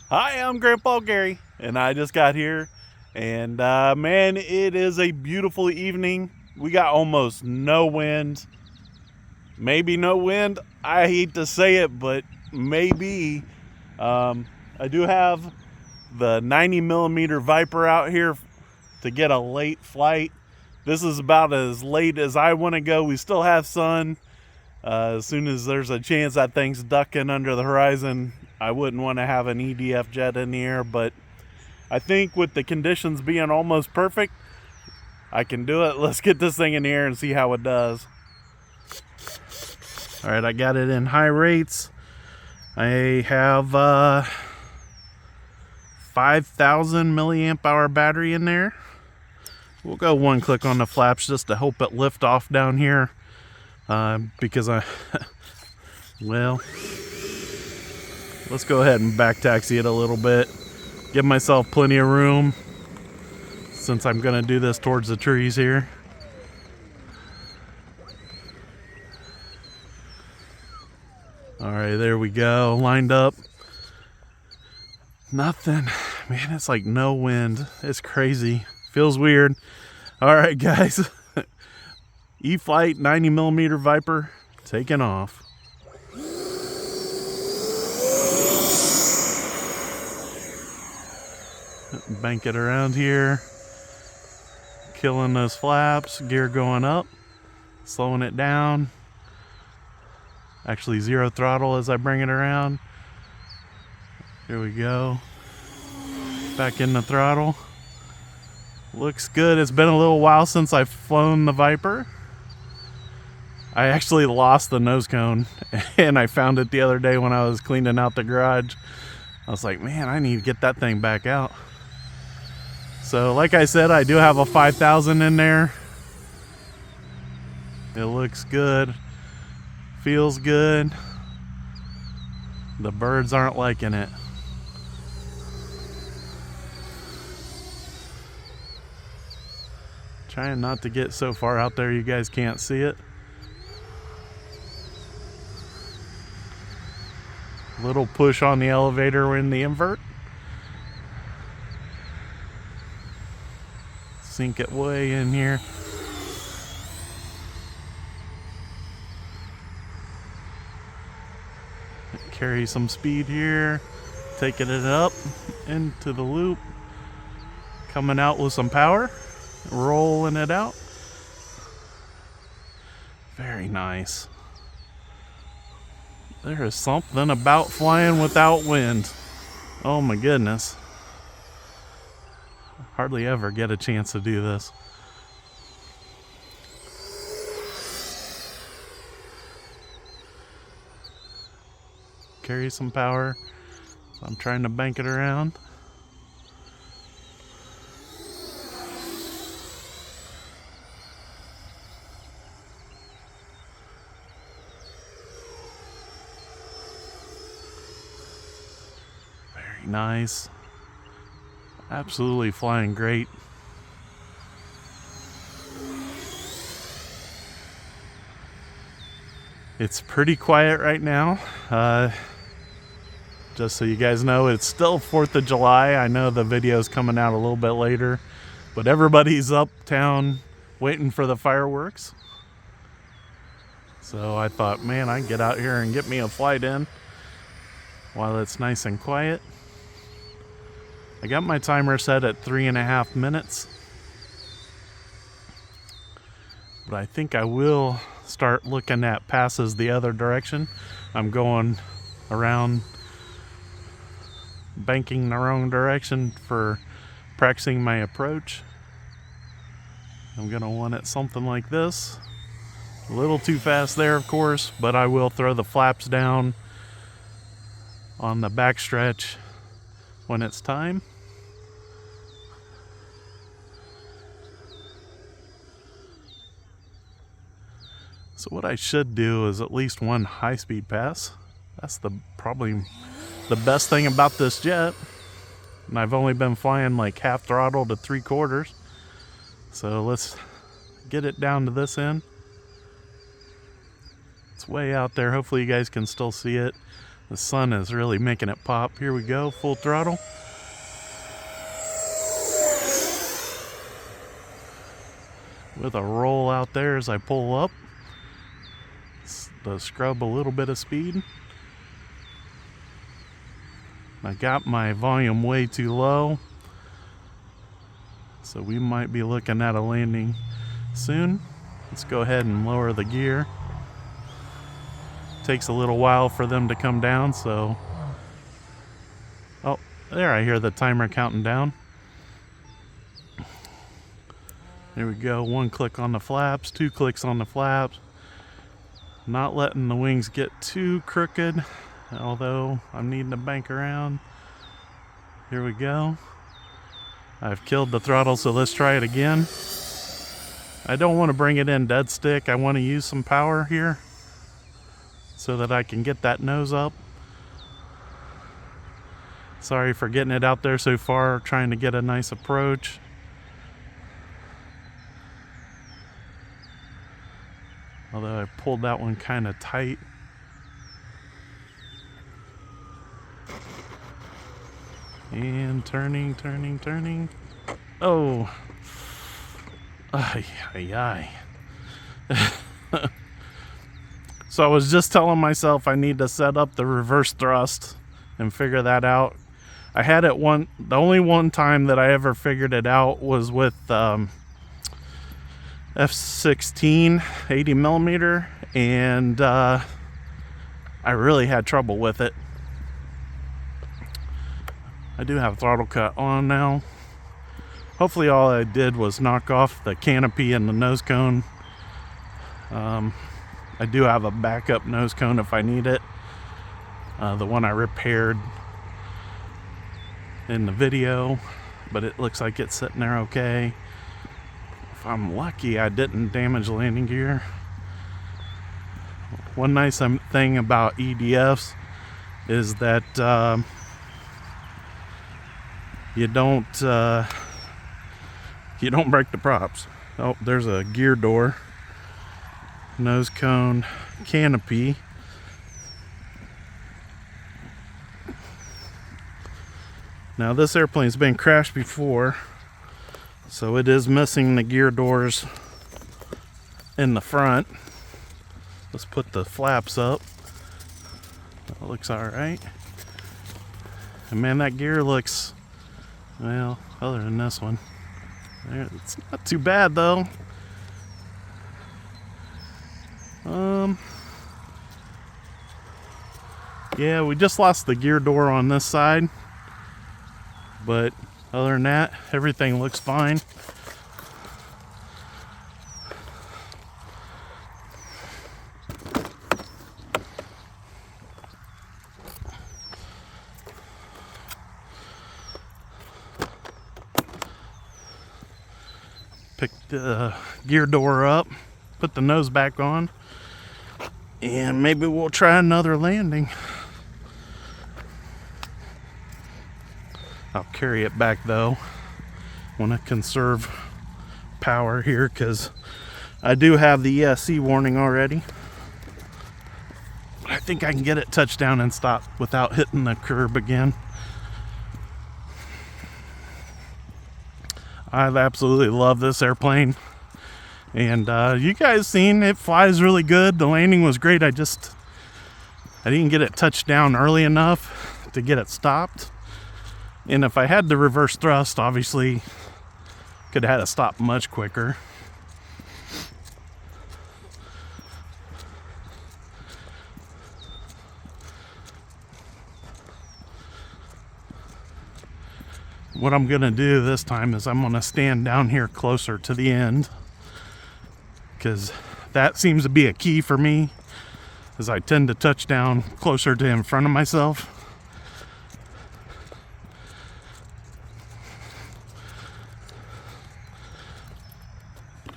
Hi, I'm Grandpa Gary, and I just got here, and man, it is a beautiful evening. We got almost no wind, maybe no wind. I hate to say it, but maybe. I do have the 90 millimeter Viper out here to get a late flight. This is about as late as I want to go. We still have sun. As soon as there's a chance that thing's ducking under the horizon, I wouldn't want to have an EDF jet in the air, but I think with the conditions being almost perfect, I can do it. Let's get this thing in the air and see how it does. All right, I got it in high rates. I have 5,000 milliamp hour battery in there. We'll go one click on the flaps just to help it lift off down here. Because well, let's go ahead and back taxi it a little bit. Give myself plenty of room since I'm going to do this towards the trees here. All right, there we go. Lined up. Nothing. Man, it's like no wind. It's crazy. Feels weird. All right, guys. E-flite 90 millimeter Viper taking off. Bank it around here. Killing those flaps. Gear going up. Slowing it down. Actually zero throttle as I bring it around. Here we go. Back in the throttle. Looks good. It's been a little while since I've flown the Viper. I actually lost the nose cone, and I found it the other day when I was cleaning out the garage. I was like, man, I need to get that thing back out. So like I said, I do have a 5,000 in there. It looks good. Feels good. The birds aren't liking it. Trying not to get so far out there you guys can't see it. Little push on the elevator in the invert. Sink it way in here. Carry some speed here. Taking it up into the loop. Coming out with some power. Rolling it out. Very nice. There is something about flying without wind. Oh my goodness. Hardly ever get a chance to do this. Carry some power. So I'm trying to bank it around. Very nice. Absolutely flying great. It's pretty quiet right now. Just so you guys know, it's still 4th of July. I know the video's coming out a little bit later, but everybody's uptown waiting for the fireworks. So I thought, man, I can get out here and get me a flight in while it's nice and quiet. I got my timer set at 3.5 minutes. But I think I will start looking at passes the other direction. I'm going around, banking the wrong direction for practicing my approach. I'm going to want it something like this. A little too fast there, of course, but I will throw the flaps down on the backstretch when it's time. So what I should do is at least one high-speed pass. That's probably the best thing about this jet. And I've only been flying like half throttle to 3/4. So let's get it down to this end. It's way out there. Hopefully you guys can still see it. The sun is really making it pop. Here we go, full throttle. With a roll out there as I pull up. To scrub a little bit of speed. I got my volume way too low. So we might be looking at a landing soon. Let's go ahead and lower the gear. Takes a little while for them to come down, so... Oh, there, I hear the timer counting down. There we go, 1 click on the flaps, 2 clicks on the flaps. Not letting the wings get too crooked, although I'm needing to bank around. Here we go. I've killed the throttle, so let's try it again. I don't want to bring it in dead stick. I want to use some power here so that I can get that nose up. Sorry for getting it out there so far, trying to get a nice approach. Although I pulled that one kind of tight. And turning, turning, turning. Oh. Ay, ay, ay. So I was just telling myself I need to set up the reverse thrust and figure that out. I had it the only one time that I ever figured it out was with F-16 80 millimeter, and I really had trouble with it. I do have throttle cut on now. Hopefully all I did was knock off the canopy and the nose cone. I do have a backup nose cone if I need it. The one I repaired in the video, but it looks like it's sitting there okay. If I'm lucky, I didn't damage landing gear. One nice thing about EDFs is that you don't break the props. Oh, there's a gear door, nose cone, canopy. Now this airplane's been crashed before, so it is missing the gear doors in the front. Let's put the flaps up. That looks all right. And man, that gear looks, well, other than this one, it's not too bad though. Yeah, we just lost the gear door on this side, but other than that, everything looks fine. Pick the gear door up, put the nose back on, and maybe we'll try another landing. I'll carry it back though. Want to conserve power here because I do have the ESC warning already. I think I can get it touchdown and stop without hitting the curb again. I absolutely love this airplane, and you guys seen it flies really good. The landing was great. I didn't get it touched down early enough to get it stopped. And if I had the reverse thrust, obviously could have had it stop much quicker. What I'm gonna do this time is I'm gonna stand down here closer to the end, because that seems to be a key for me, as I tend to touch down closer to in front of myself.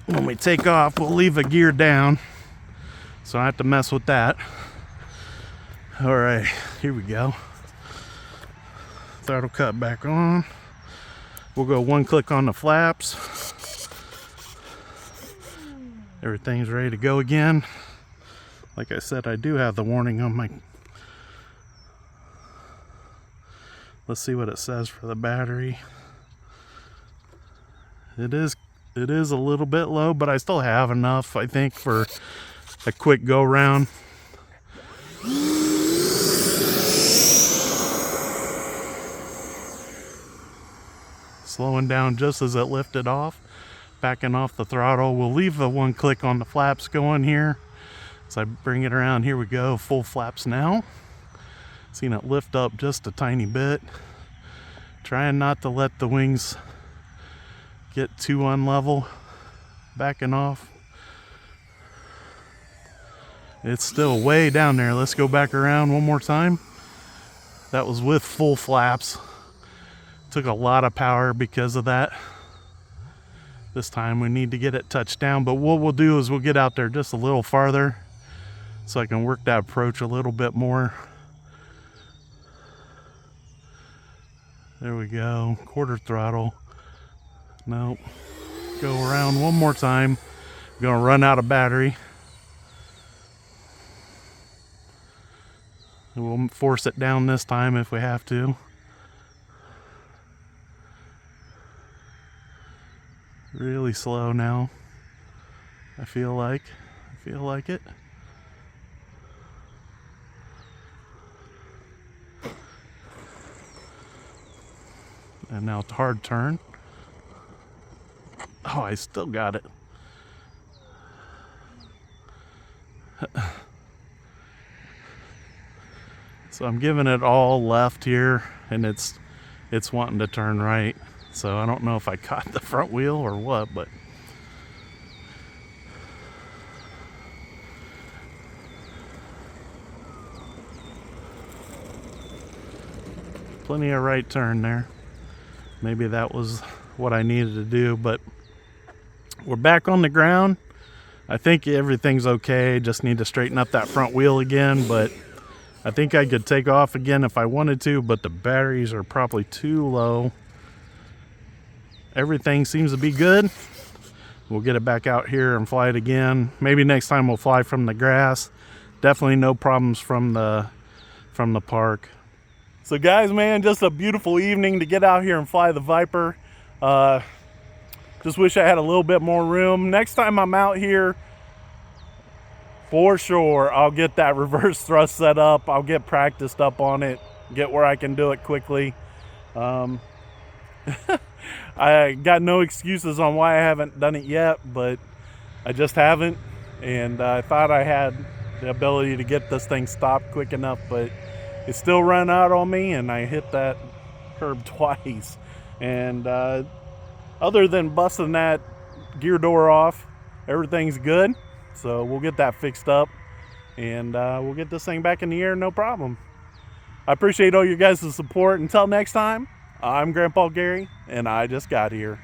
When we take off, we'll leave a gear down, so I have to mess with that. All right, here we go. Throttle cut back on. We'll go 1 click on the flaps. Everything's ready to go again. Like I said, I do have the warning on my Let's see what it says for the battery. It is a little bit low, but I still have enough, I think, for a quick go round. Slowing down just as it lifted off, backing off the throttle. We'll leave the one click on the flaps going here. As I bring it around, here we go, full flaps now. Seen it lift up just a tiny bit. Trying not to let the wings get too unlevel. Backing off. It's still way down there. Let's go back around one more time. That was with full flaps. Took a lot of power because of that. This time we need to get it touched down, but what we'll do is we'll get out there just a little farther so I can work that approach a little bit more. There we go, quarter throttle. Nope. Go around one more time. I'm gonna run out of battery. We'll force it down this time if we have to. Really slow now. I feel like it. And now it's a hard turn. Oh, I still got it. So I'm giving it all left here, and it's wanting to turn right. So I don't know if I caught the front wheel or what, but plenty of right turn there. Maybe that was what I needed to do, but we're back on the ground. I think everything's okay. Just need to straighten up that front wheel again, but I think I could take off again if I wanted to, but the batteries are probably too low. Everything seems to be good. We'll get it back out here and fly it again. Maybe next time we'll fly from the grass. Definitely no problems from the park. So guys, man, just a beautiful evening to get out here and fly the Viper. Just wish I had a little bit more room. Next time I'm out here, for sure, I'll get that reverse thrust set up. I'll get practiced up on it, get where I can do it quickly. I got no excuses on why I haven't done it yet, but I just haven't. And I thought I had the ability to get this thing stopped quick enough, but it still ran out on me, and I hit that curb twice. And other than busting that gear door off, everything's good. So we'll get that fixed up, and we'll get this thing back in the air, no problem. I appreciate all you guys' support. Until next time, I'm Grandpa Gary, and I just got here.